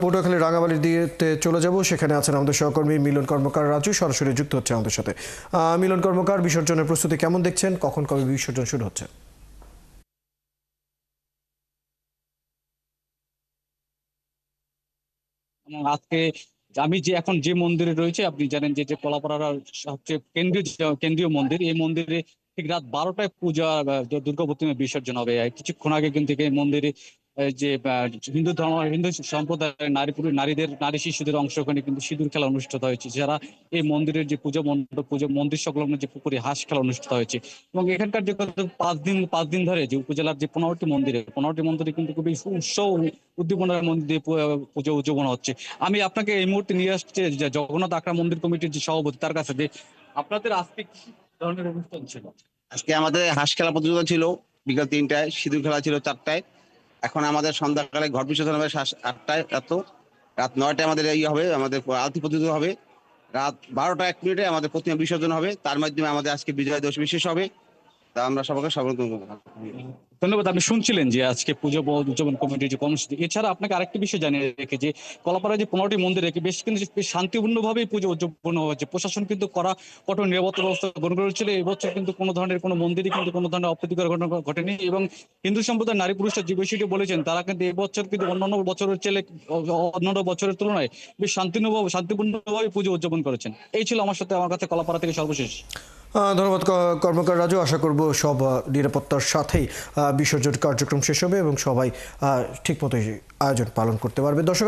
পটুয়াখালী রাঙামাটির দিকে চলে যাব। সেখানে আছেন আমাদের সহকর্মী মিলন কর্মকার রাজু, সরাসরি যুক্ত হচ্ছে আমাদের সাথে। মিলন কর্মকার, বিসর্জনের প্রস্তুতি কেমন দেখছেন? কখন কবে বিসর্জন শুরু হচ্ছে? আজকে আমি এখন যে মন্দিরে রয়েছে, আপনি জানেন যে কলাপাড়ার সবচেয়ে কেন্দ্রীয় মন্দির, এই মন্দিরে ঠিক রাত 12টায় পূজা দুর্গা প্রতিমা বিসর্জন হবে। কিছুক্ষণ আগে কিন্তু এই মন্দিরে হিন্দু সম্প্রদায়ের নারী শিশুদের অংশগ্রহণে কিন্তু সিঁদুর খেলা অনুষ্ঠিত হয়েছে। যারা এই মন্দিরের যে পুজো মণ্ডপ, পুজো মন্দির সংলগ্ন যে পুকুরে হাঁস খেলা অনুষ্ঠিত হয়েছে। এবং এখানকার যে গত 5 দিন ধরে যে উপজেলার যে 15টি মন্দিরে কিন্তু খুবই উৎসব উদ্দীপনার মধ্যে দিয়ে পুজো উদযাপন হচ্ছে। আমি আপনাকে এই মুহূর্তে নিয়ে আসছি যে জগন্নাথ আখড়া মন্দির কমিটির যে সভাপতি, তার কাছে যে আপনাদের আজকে কি ধরনের অনুষ্ঠান ছিল। আজকে আমাদের হাঁস খেলা প্রতিযোগিতা ছিল বিকাল 3টায়, সিঁদুর খেলা ছিল 4টায়। এখন আমাদের সন্ধ্যাকালে ঘট বিসর্জন হবে 8টায়। রাত 9টায় আমাদের হবে, আমাদের আরতি প্রতিযোগিতা হবে। রাত 12টা 1 মিনিটে আমাদের প্রতিমা বিসর্জন হবে। তার মাধ্যমে আমাদের আজকে বিজয় দিবস বিশেষ হবে। তা আমরা সবাইকে স্বাগত। ধন্যবাদ। আপনি শুনছিলেন যে আজকে পুজো উদযাপন কমিটির যে কর্মসূচি। এছাড়া আপনাকে আরেকটি বিষয় জানিয়ে রেখে যে কলাপাড়ায় যে 15টি মন্দির রেখে বেশ শান্তিপূর্ণভাবেই পুজো উদযাপন হয়েছে। প্রশাসন কিন্তু কঠোর নিরাপত্তা ব্যবস্থা গ্রহণ করেছিল। এবছর কিন্তু কোনো ধরনের কোনো মন্দিরে কিন্তু কোনো ধরনের অপ্রীতিকর ঘটনা ঘটেনি। এবং হিন্দু সম্প্রদায়ের নারী পুরুষরা যে বিষয়টি বলেছেন, তারা কিন্তু এবছর কিন্তু অন্যান্য বছরের তুলনায় বেশ শান্তিপূর্ণভাবে পুজো উদযাপন করেছেন। এই ছিল আমার কাছে কলাপাড়া থেকে সর্বশেষ। ধন্যবাদ কর্মকার রাজু। আশা করব সব নিরাপত্তার সাথেই বিসর্জন কার্যক্রম শেষ হবে এবং সবাই ঠিকমতো আয়োজন পালন করতে পারবে। দর্শক,